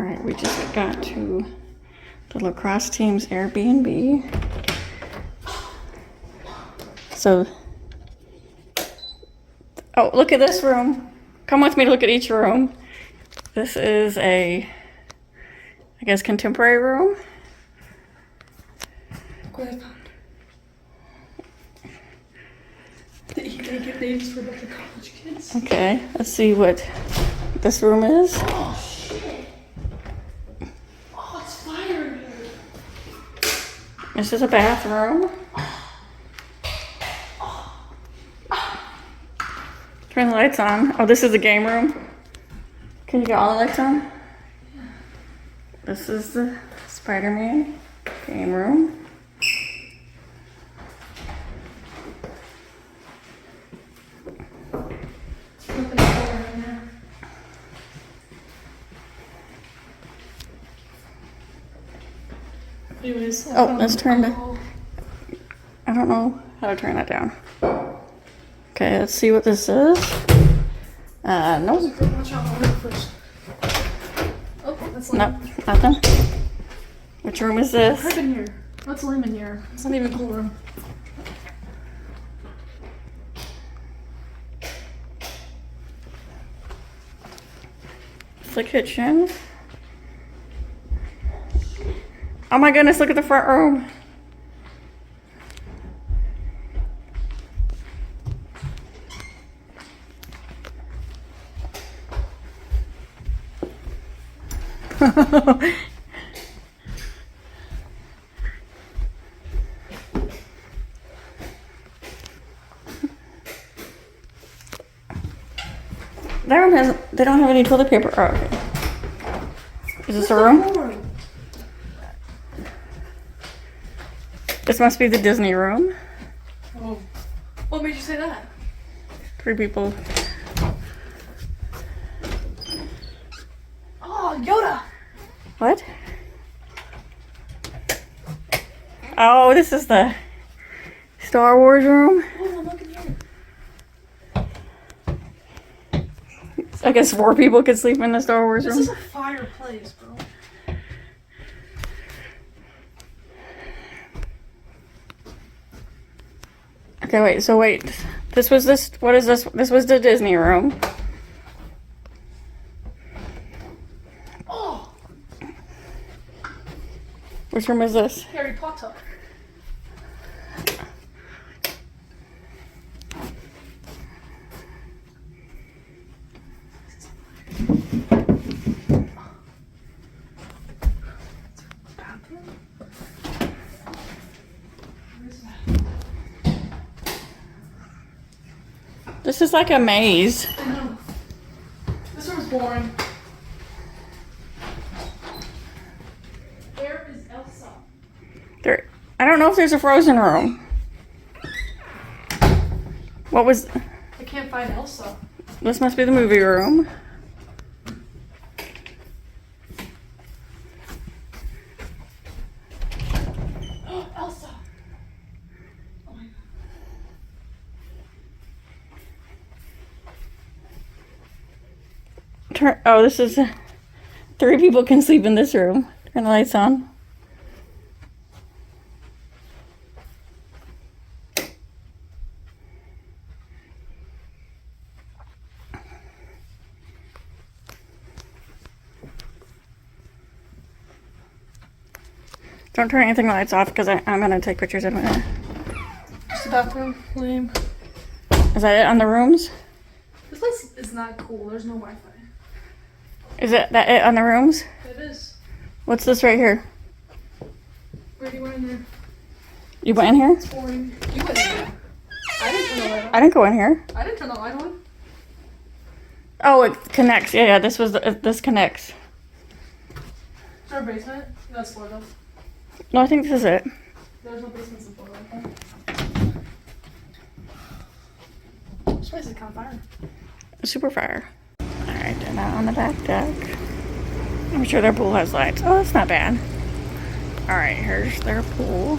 Alright, we just got to the Lacrosse team's Airbnb. So, oh, look at this room. Come with me to look at each room. This is a, I guess, contemporary room. Look what I found. They give names for a bunch of college kids. Okay, let's see what this room is. Oh, shit. Oh, it's fire in here. This is a bathroom. Turn the lights on. Oh, this is the game room. Can you get all the lights on? Yeah. This is the Spider-Man game room. Nothing right now. Anyways, Oh, let's turn the... I don't know how to turn that down. Okay, let's see what this is. No. Watch out, I'll look first. Oh, that's No, lame. nothing. Which room is this? What's in here? What's lame in here? It's not even a cool room. It's the kitchen. Oh my goodness, look at the front room. That room has, they don't have any toilet paper. Oh, okay. Is this a room? This must be the Disney room. Oh. What made you say that? 3 people. Oh, Yoda! What? Oh, this is the Star Wars room. Oh, look in here. I guess 4 people could sleep in the Star Wars This room. is a fireplace, bro. Okay, wait, so wait. This was this, what is this? This was the Disney room. Oh, Which room is this? Harry Potter. This is like a maze. I know. This room's boring. Where is Elsa? There, I don't know if there's a Frozen room. What was, I can't find Elsa. this must be the movie room. Oh, Elsa. Oh my god. Oh, this is, 3 people can sleep in this room. Turn the lights on. Don't turn anything the lights off because I'm gonna take pictures in a minute. Just the bathroom. Lame. Is that it on the rooms? This place is not cool. There's no Wi-Fi. Is it that it on the rooms? It is. What's this right here? Where do you went in there? You went in here? It's boring. You went in there. I didn't turn the light on. I didn't go in here. I didn't turn the light on. Oh, it connects. Yeah, this was this connects. Is there a basement? That's Florida. No, I think this is it. There's no basements in Florida. This place is kind of fire. Super fire. All right, they're not on the back deck. I'm sure their pool has lights. Oh, that's not bad. All right, here's their pool.